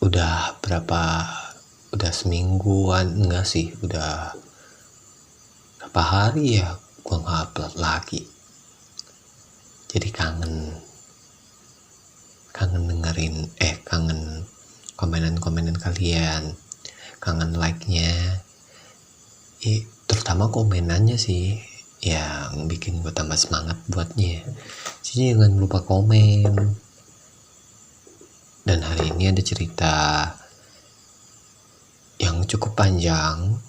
Udah udah semingguan, enggak sih, udah berapa hari ya gua nggak upload lagi. Jadi kangen dengerin, kangen komenan-komenan kalian, kangen like-nya. Terutama komenannya sih yang bikin gue tambah semangat buatnya. Jadi jangan lupa komen. Dan hari ini ada cerita yang cukup panjang.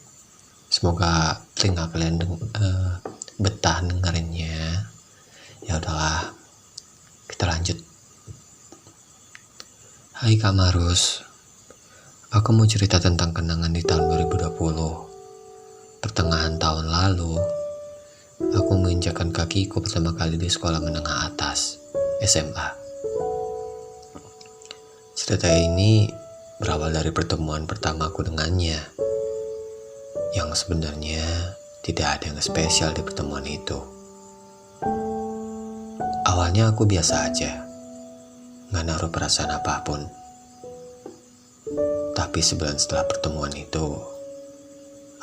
Semoga telinga kalian betah dengerinnya. Ya udahlah, kita lanjut. Hai Kak Marus, aku mau cerita tentang kenangan di tahun 2020. Pertengahan tahun lalu, aku menginjakkan kakiku pertama kali di sekolah menengah atas, SMA. Cerita ini berawal dari pertemuan pertamaku dengannya, yang sebenarnya tidak ada yang spesial di pertemuan itu. Awalnya aku biasa aja, gak naruh perasaan apapun. Tapi sebulan setelah pertemuan itu,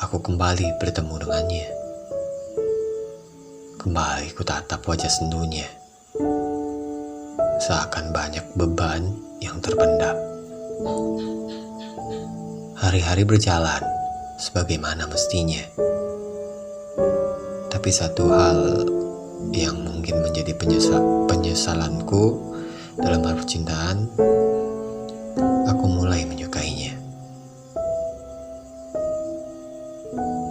aku kembali bertemu dengannya. Kembali kutatap wajah sendunya. Seakan banyak beban yang terpendam. Hari-hari berjalan sebagaimana mestinya. Tapi satu hal yang mungkin menjadi penyesalanku dalam hal percintaan, aku mulai menyukainya.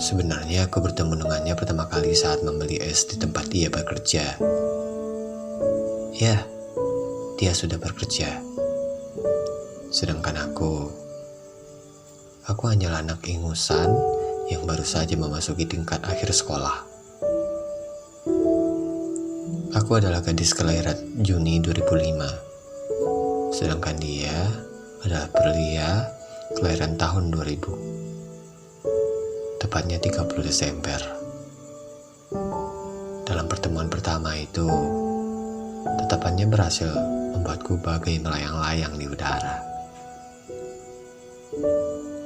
Sebenarnya aku bertemu dengannya pertama kali saat membeli es di tempat dia bekerja. Ya, dia sudah bekerja. Sedangkan aku hanyalah anak ingusan yang baru saja memasuki tingkat akhir sekolah. Aku adalah gadis kelahiran Juni 2005. Sedangkan dia adalah pria kelahiran tahun 2000. Tepatnya 30 Desember. Dalam pertemuan pertama itu, tatapannya berhasil membuatku bagai melayang-layang di udara.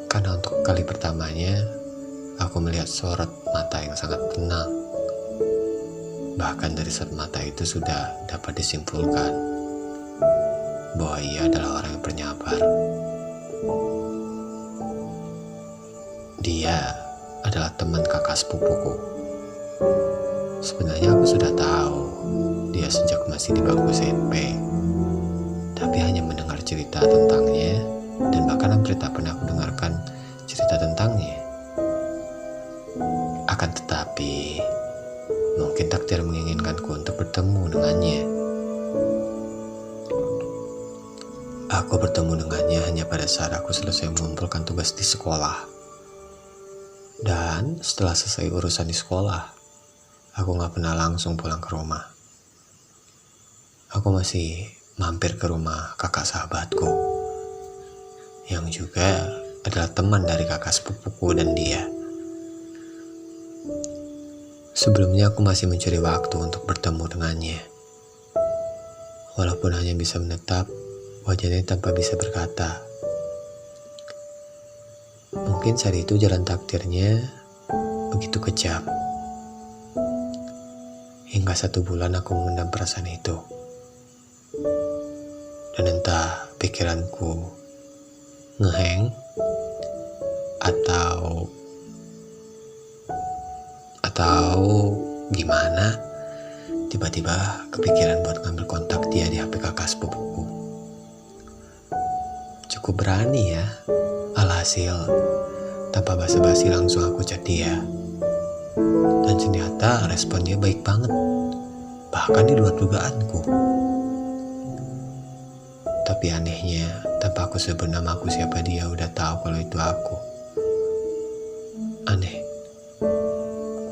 Karena untuk kali pertamanya, aku melihat sorot mata yang sangat tenang. Bahkan dari sorot mata itu sudah dapat disimpulkan bahwa ia adalah orang yang penyabar. Dia adalah teman kakak sepupuku. Sebenarnya aku sudah tahu dia sejak masih di bangku SMP, tapi hanya mendengar cerita tentangnya, dan bahkan hampir tak pernah aku dengarkan cerita tentangnya. Akan tetapi, mungkin takdir menginginkanku untuk bertemu dengannya. Aku bertemu dengannya hanya pada saat aku selesai mengumpulkan tugas di sekolah. Dan setelah selesai urusan di sekolah, aku gak pernah langsung pulang ke rumah. Aku masih mampir ke rumah kakak sahabatku, yang juga adalah teman dari kakak sepupuku dan dia. Sebelumnya aku masih mencari waktu untuk bertemu dengannya. Walaupun hanya bisa menatap wajahnya tanpa bisa berkata. Mungkin saat itu jalan takdirnya begitu kejam. Hingga 1 bulan aku memendam perasaan itu. Dan entah pikiranku ngeheng atau gimana, tiba-tiba kepikiran buat ngambil kontak dia di HP kakak sepupuku. Cukup berani ya. Alhasil, tanpa basa-basi langsung aku chat dia. Dan ternyata respon dia baik banget. Bahkan di luar dugaanku. Tapi anehnya, tanpa aku sebut nama aku siapa, dia udah tahu kalau itu aku. Aneh.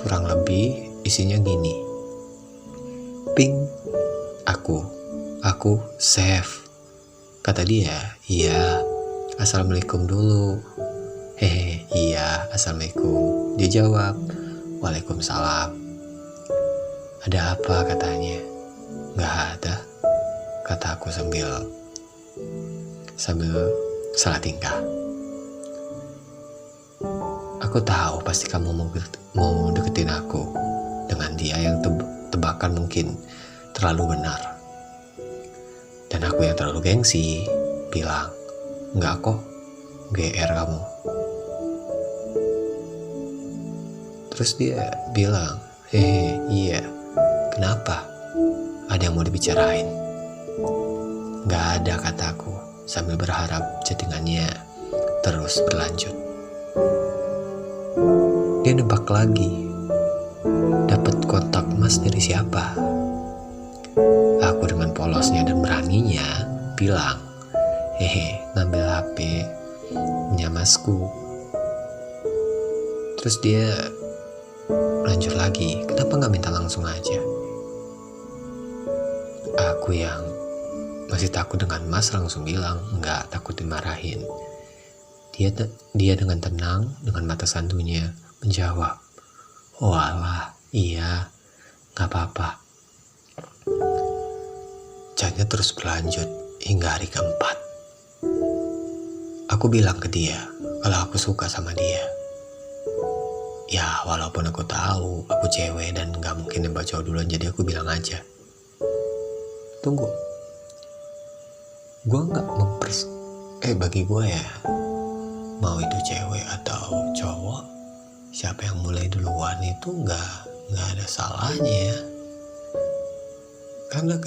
Kurang lebih isinya gini. Ping. Aku save. Kata dia, iya. Assalamualaikum dulu. Hehe, iya, assalamualaikum. Dia jawab, waalaikumsalam. Ada apa katanya? Gak ada, kata aku sambil salah tingkah. Aku tahu pasti kamu mau deketin aku dengan dia yang tebakan mungkin terlalu benar. Dan aku yang terlalu gengsi bilang, enggak kok, GR kamu. Terus dia bilang, hehe, iya, kenapa? Ada yang mau dibicarain? Gak ada, kataku sambil berharap chattingannya terus berlanjut. Dia nebak lagi, dapat kontak Mas dari siapa? Aku dengan polosnya dan beraninya bilang, hehe, ngambil HP-nya Masku. Terus dia lanjut lagi, kenapa gak minta langsung aja? Aku yang masih takut dengan Mas langsung bilang, enggak, takut dimarahin. Dia dengan tenang, dengan mata santunya menjawab, oh alah, iya, gak apa-apa. Chatnya terus berlanjut hingga hari keempat. Aku bilang ke dia kalau aku suka sama dia. Ya walaupun aku tahu aku cewek dan gak mungkin nembak cowok duluan, jadi aku bilang aja, tunggu, gue gak bagi gue ya, mau itu cewek atau cowok, siapa yang mulai duluan itu gak ada salahnya. Karena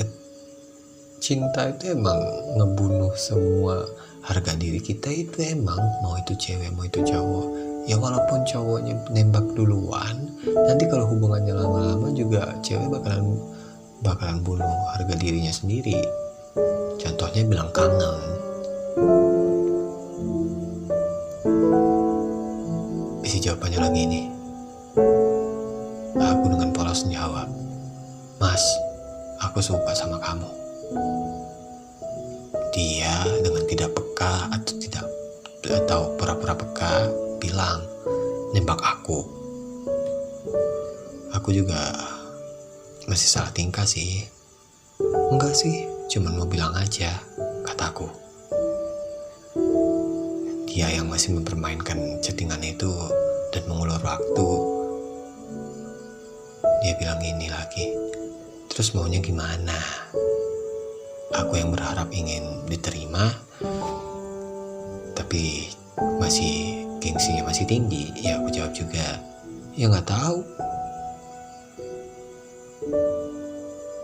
cinta itu emang ngebunuh semua harga diri kita. Itu emang mau itu cewek mau itu cowok. Ya walaupun cowoknya nembak duluan, nanti kalau hubungannya lama-lama juga cewek bakalan bunuh harga dirinya sendiri. Contohnya bilang kangen. Isi jawabannya lagi nih. Aku dengan polos menjawab, Mas, aku suka sama kamu. Dia dengan tidak peka atau pura-pura peka bilang, nembak aku. Aku juga masih salah tingkah sih. Enggak sih, cuman mau bilang aja, kataku. Dia yang masih mempermainkan chattingan itu dan mengulur waktu. Dia bilang ini lagi, terus maunya gimana? Aku yang berharap ingin diterima, tapi masih gengsinya masih tinggi. Ya aku jawab juga, ya nggak tahu.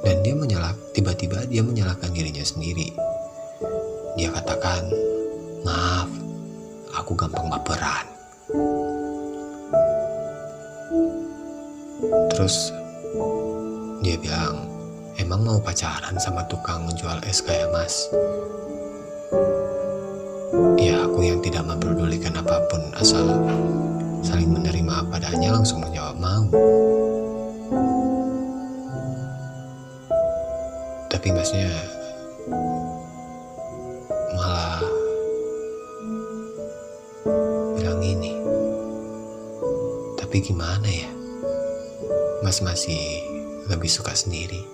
Dan dia tiba-tiba dia menyalahkan dirinya sendiri. Dia katakan, maaf, aku gampang baperan. Terus dia bilang, emang mau pacaran sama tukang menjual es kayak Mas? Ya aku yang tidak memperdulikan apapun, asal saling menerima apa adanya, langsung menjawab mau. Tapi Masnya malah bilang ini. Tapi gimana ya, Mas masih lebih suka sendiri.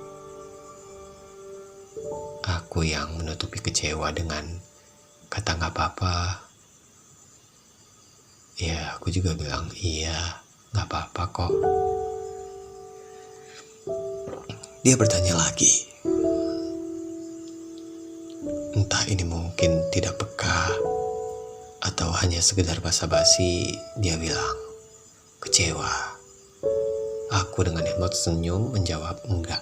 Aku yang menutupi kecewa dengan kata gak apa-apa. Ya aku juga bilang, iya gak apa-apa kok. Dia bertanya lagi. Entah ini mungkin tidak peka atau hanya sekedar basa-basi, dia bilang, kecewa. Aku dengan emot senyum menjawab enggak.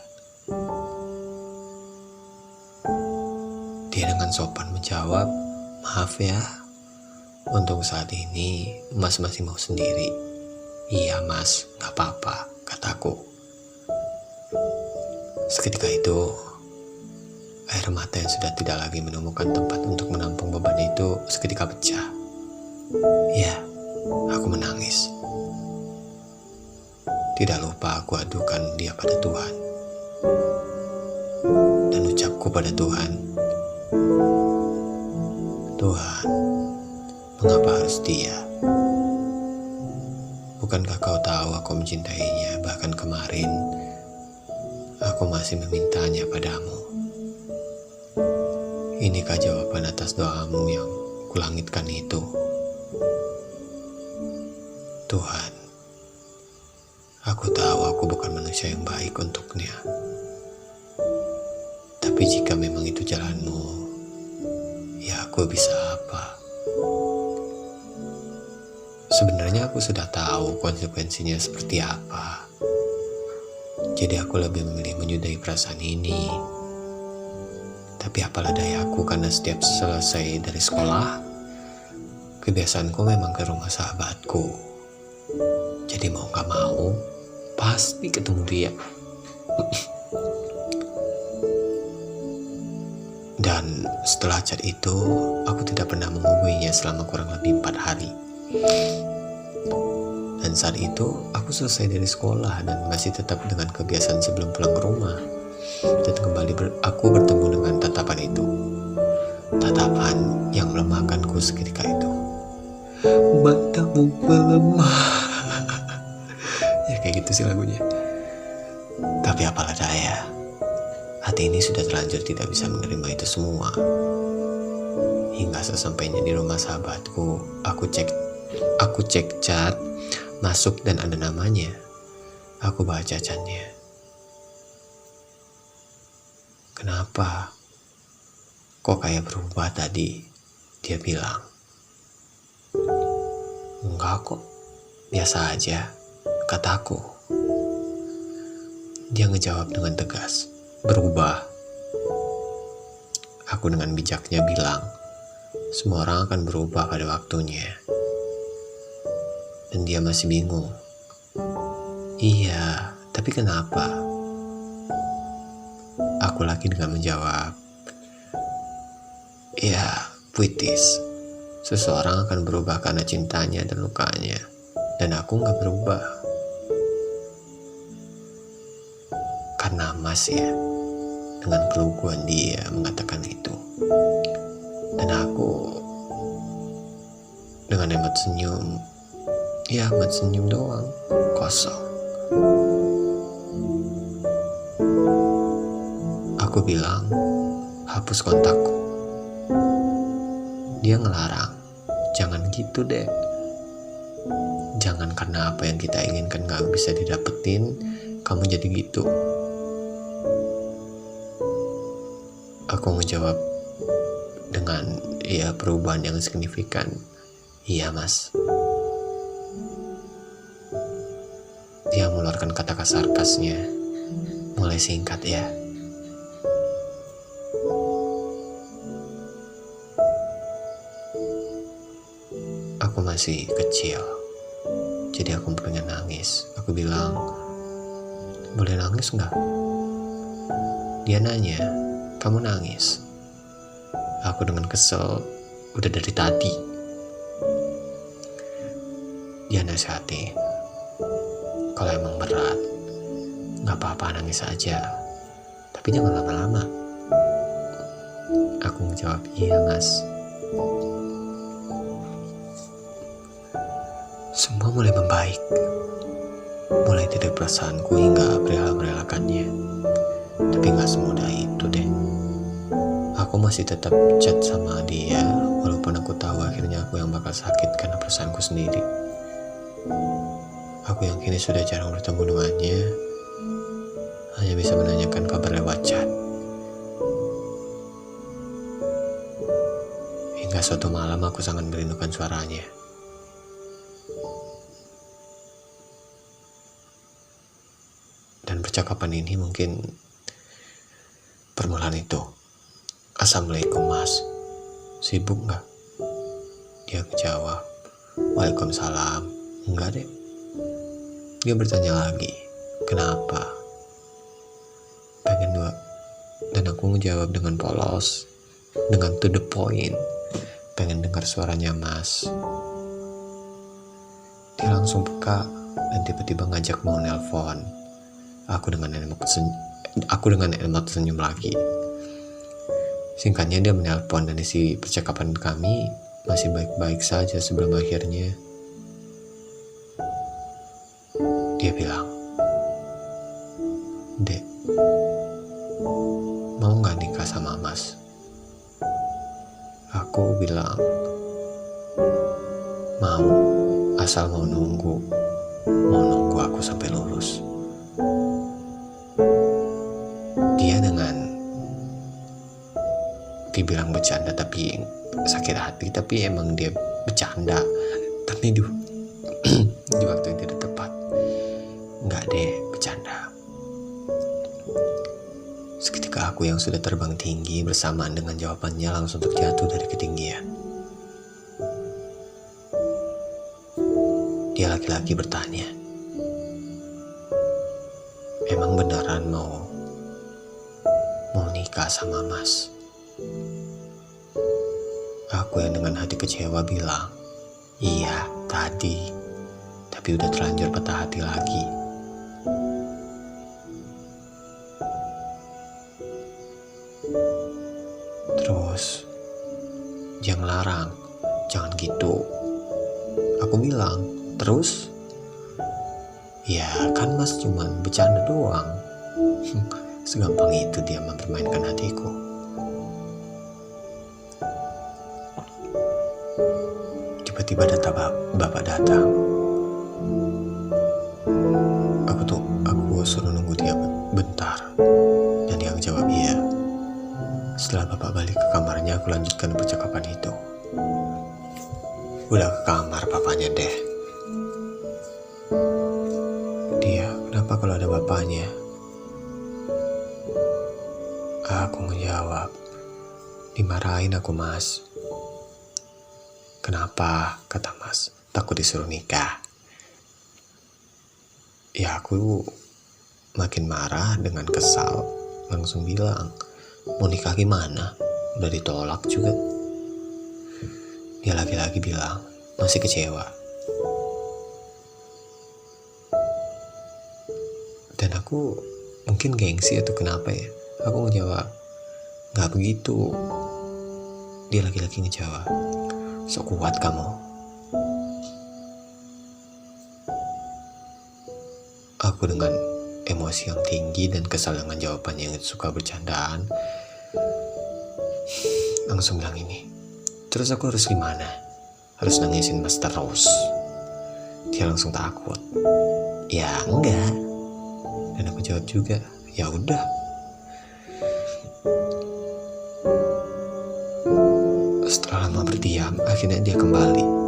Dia dengan sopan menjawab, maaf ya, untuk saat ini Mas masih mau sendiri. Iya Mas, gak apa-apa, kataku. Seketika itu, air mata yang sudah tidak lagi menemukan tempat untuk menampung beban itu seketika pecah. Ya, aku menangis. Tidak lupa aku adukan dia pada Tuhan. Dan ucapku pada Tuhan, Tuhan, mengapa harus dia? Bukankah kau tahu aku mencintainya? Bahkan kemarin, aku masih memintanya padamu. Inikah jawaban atas doamu yang kulangitkan itu. Tuhan, aku tahu aku bukan manusia yang baik untuknya. Tapi jika memang itu jalanmu, ya aku bisa apa? Sebenarnya aku sudah tahu konsekuensinya seperti apa. Jadi aku lebih memilih menyudahi perasaan ini. Tapi apalah dayaku, karena setiap selesai dari sekolah, kebiasaanku memang ke rumah sahabatku. Jadi mau gak mau, pasti ketemu dia. Dan setelah chat itu, aku tidak pernah menghubunginya selama kurang lebih 4 hari. Dan saat itu, aku selesai dari sekolah dan masih tetap dengan kebiasaan sebelum pulang ke rumah. Dan kembali aku bertemu dengan tatapan itu. Tatapan yang melemahkanku seketika itu. Matamu melemah. Ya kayak gitu sih lagunya. Tapi apalah daya, hati ini sudah terlanjur tidak bisa menerima itu semua. Hingga sesampainya di rumah sahabatku, aku cek chat, masuk dan ada namanya. Aku baca chatnya. Kenapa? Kok kayak berubah tadi? Dia bilang. Enggak kok, biasa aja, kataku. Dia ngejawab dengan tegas, berubah. Aku dengan bijaknya bilang, semua orang akan berubah pada waktunya. Dan dia masih bingung. Iya, tapi kenapa? Aku lagi dengan menjawab, ya, puitis. Seseorang akan berubah karena cintanya dan lukanya. Dan aku gak berubah. Karena Mas ya, dengan keluguan dia mengatakan itu. Dan aku dengan emot senyum, ya emot senyum doang, kosong. Aku bilang, hapus kontakku. Dia ngelarang, jangan gitu deh. Jangan karena apa yang kita inginkan gak bisa didapetin, kamu jadi gitu. Aku menjawab dengan ya perubahan yang signifikan. Iya Mas. Dia mengeluarkan kata-kata sarkasnya, mulai singkat ya. Aku masih kecil, jadi aku pengen nangis. Aku bilang, boleh nangis nggak? Dia nanya, kamu nangis? Aku dengan kesel, udah dari tadi. Dia nasihati, kalau emang berat, nggak apa-apa nangis aja, tapi jangan lama-lama. Aku menjawab, iya Mas. Semua mulai membaik, mulai dari perasaanku hingga merelakannya. Tapi gak semudah itu deh. Aku masih tetap chat sama dia, walaupun aku tahu akhirnya aku yang bakal sakit karena perasaanku sendiri. Aku yang kini sudah jarang bertemu dengannya, hanya bisa menanyakan kabar lewat chat. Hingga suatu malam aku sangat merindukan suaranya. Dan percakapan ini mungkin permulaan itu. Assalamualaikum Mas, sibuk gak? Dia menjawab, Waalaikumsalam. Enggak deh. Dia bertanya lagi, kenapa? Pengen dua. Dan aku menjawab dengan polos, dengan to the point. Pengen dengar suaranya Mas. Dia langsung peka dan tiba-tiba ngajak mau nelpon. Aku dengan emot senyum lagi. Singkatnya dia menelpon dan isi percakapan kami masih baik-baik saja sebelum akhirnya dia bilang, Dek, mau gak nikah sama Mas? Aku bilang, Mau, asal mau nunggu aku sampai lulus. Dia dengan dibilang bercanda tapi sakit hati, tapi emang dia bercanda. Tapi di waktu yang tidak tepat, nggak deh bercanda. Seketika aku yang sudah terbang tinggi bersamaan dengan jawabannya langsung terjatuh dari ketinggian. Dia laki-laki bertanya, emang beneran mau nikah sama Mas? Aku yang dengan hati kecewa bilang, iya tadi, tapi udah terlanjur patah hati lagi. Terus dia ngelarang, jangan gitu. Aku bilang, terus? Ya kan Mas cuman bercanda doang. Segampang itu dia mempermainkan hatiku. Tiba-tiba bapak datang. Aku suruh nunggu dia bentar, dan yang jawab iya. Setelah bapak balik ke kamarnya, aku lanjutkan percakapan itu. Udah ke kamar papanya deh. Dia, kenapa kalau ada bapaknya? Aku menjawab, dimarahin aku Mas. Kenapa? Kata Mas, takut disuruh nikah. Ya aku makin marah dengan kesal, langsung bilang, mau nikah gimana? Udah ditolak juga. Dia lagi-lagi bilang, masih kecewa. Dan aku mungkin gengsi atau kenapa ya, aku ngejawab, gak begitu. Dia lagi-lagi ngejawab, sok kuat kamu. Aku dengan emosi yang tinggi dan kesal dengan jawabannya yang suka bercandaan, langsung bilang ini, terus aku harus gimana? Harus nangisin Mas terus? Dia langsung takut. Ya enggak. Dan aku jawab juga, ya udah. Setelah lama berdiam, akhirnya dia kembali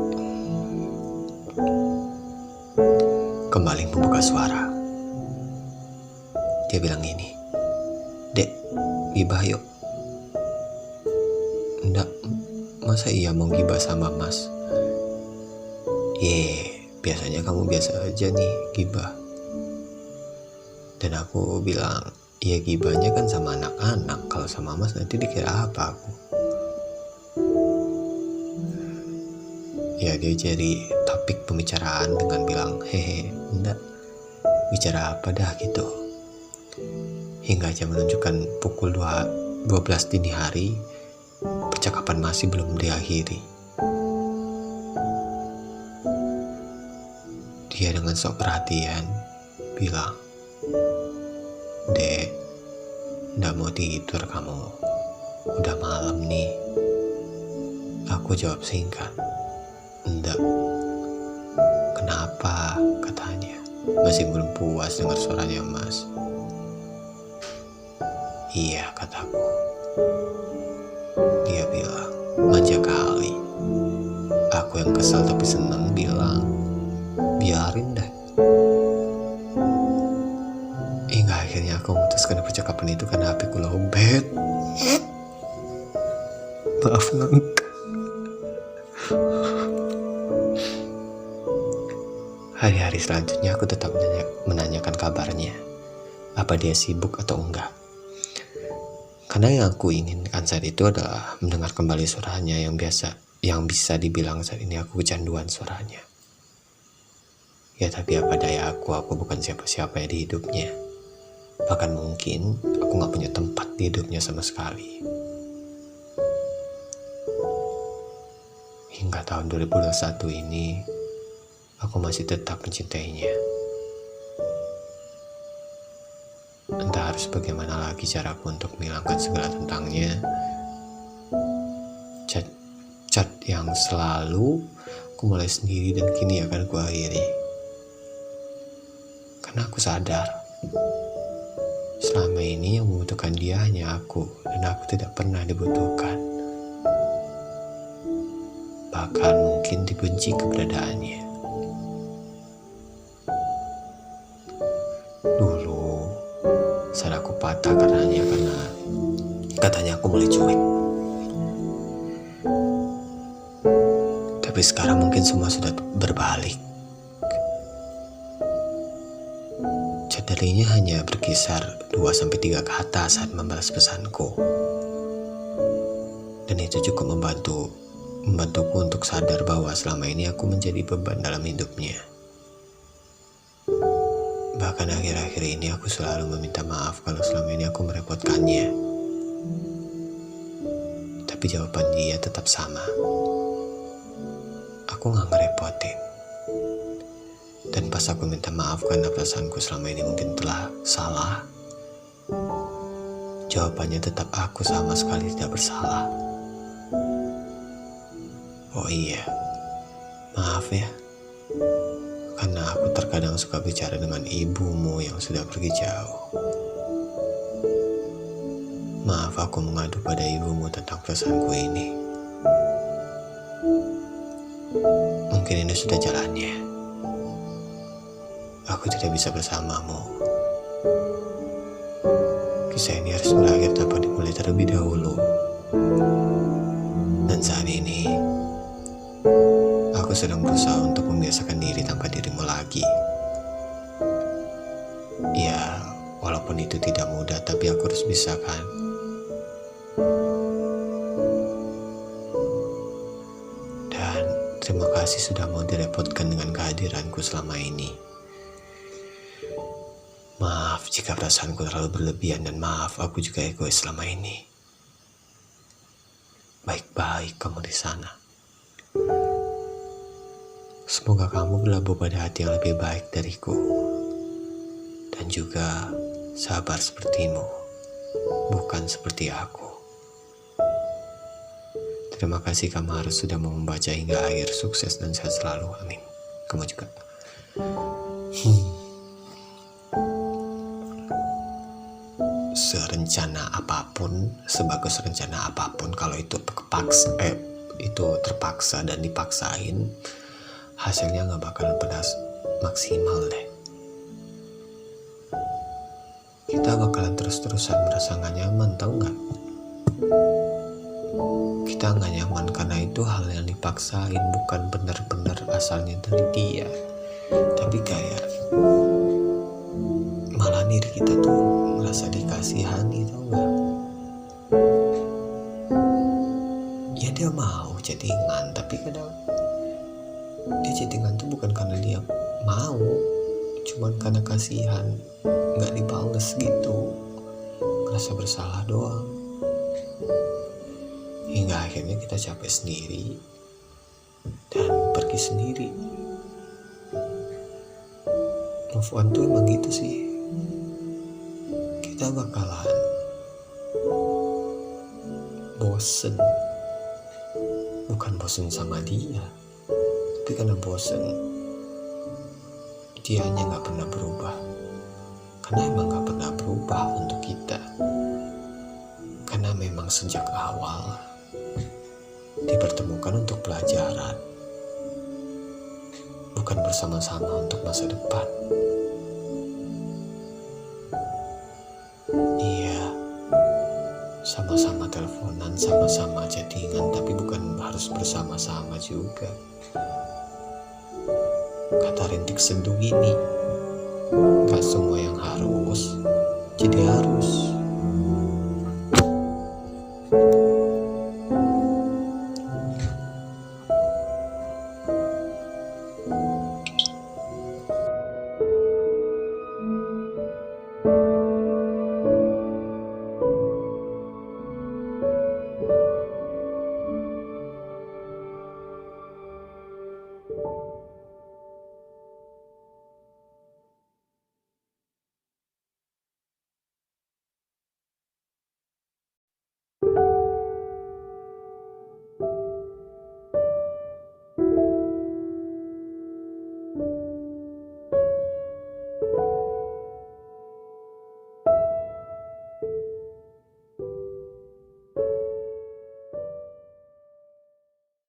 membuka suara. Dia bilang gini, Dek, gibah yuk. Enggak, masa iya mau gibah sama Mas? Biasanya kamu biasa aja nih gibah. Dan aku bilang, ya gibahnya kan sama anak-anak, kalau sama Mas nanti dikira apa aku? Ya dia jadi topik pembicaraan dengan bilang, hehe, enggak, bicara apa dah gitu. Hingga jam menunjukkan pukul 12 dini hari, percakapan masih belum diakhiri. Dia dengan sok perhatian bilang, Dek, nggak mau tidur kamu, udah malam nih. Aku jawab singkat, enggak. Kenapa? Katanya, masih belum puas dengar suaranya Mas. Iya, kataku. Dia bilang, manja kali. Aku yang kesal tapi senang bilang, biarin deh. Hingga akhirnya aku memutuskan percakapan itu karena HP ku lowbat. Maaf Nang. Hari-hari selanjutnya aku tetap menanyakan kabarnya, apa dia sibuk atau enggak. Karena yang aku inginkan saat itu adalah mendengar kembali suaranya yang bisa dibilang saat ini aku kecanduan suaranya. Ya tapi apa daya aku bukan siapa-siapa ya di hidupnya. Bahkan mungkin aku gak punya tempat di hidupnya sama sekali. Hingga tahun 2021 ini, aku masih tetap mencintainya. Entah harus bagaimana lagi caraku untuk menghilangkan segala tentangnya. Chat yang selalu Aku mulai sendiri dan kini akan kuakhiri. Karena aku sadar, selama ini yang membutuhkan dia hanya aku, dan aku tidak pernah dibutuhkan. Bahkan mungkin dibenci keberadaannya. Dulu, saat aku patah karena katanya aku mulai cuek. Tapi sekarang mungkin semua sudah berbalik. Chat darinya hanya berkisar 2-3 kata saat membalas pesanku. Dan itu cukup membantuku untuk sadar bahwa selama ini aku menjadi beban dalam hidupnya. Bahkan akhir-akhir ini aku selalu meminta maaf kalau selama ini aku merepotkannya. Tapi jawaban dia tetap sama. Aku gak ngerepotin. Dan pas aku minta maaf karena perasaanku selama ini mungkin telah salah, jawabannya tetap aku sama sekali tidak bersalah. Oh iya, maaf ya, karena aku terkadang suka bicara dengan ibumu yang sudah pergi jauh. Maaf aku mengadu pada ibumu tentang perasaanku ini. Mungkin ini sudah jalannya. Aku tidak bisa bersamamu. Kisah ini harus berakhir tanpa dimulai terlebih dahulu. Dan saat ini, aku sedang berusaha untuk membiasakan diri tanpa dirimu lagi. Ya, walaupun itu tidak mudah, tapi aku harus bisa kan. Dan terima kasih sudah mau direpotkan dengan kehadiranku selama ini. Maaf jika perasaanku terlalu berlebihan, dan maaf aku juga egois selama ini. Baik-baik kamu di sana. Semoga kamu berlabuh pada hati yang lebih baik dariku. Dan juga sabar sepertimu, bukan seperti aku. Terima kasih kamu harus sudah mau membaca hingga akhir. Sukses dan sehat selalu, amin. Kamu juga. Serencana apapun, sebagus rencana apapun, kalau itu terpaksa dan dipaksain, hasilnya gak bakal pernah maksimal deh. Kita bakalan terus-terusan merasa gak nyaman, tau gak? Kita gak nyaman karena itu hal yang dipaksain, bukan benar-benar asalnya dari dia. Tapi kayak malah diri kita tuh merasa dikasihani, tau gak? Ya dia mau chattingan, tapi kadang dia chattingan tuh bukan karena dia mau, cuman karena kasihan gak dibales gitu, ngerasa bersalah doang. Hingga akhirnya kita capek sendiri dan pergi sendiri. Move on tuh emang gitu sih. Kita bakalan bosen. Bukan bosen sama dia, tapi karena bosen dianya gak pernah berubah. Karena emang gak pernah berubah untuk kita. Karena memang sejak awal dipertemukan untuk pelajaran, bukan bersama-sama untuk masa depan. Iya, sama-sama teleponan, sama-sama chattingan, tapi bukan harus bersama-sama juga. Kata rintik sendu ini, gak semua yang harus jadi harus.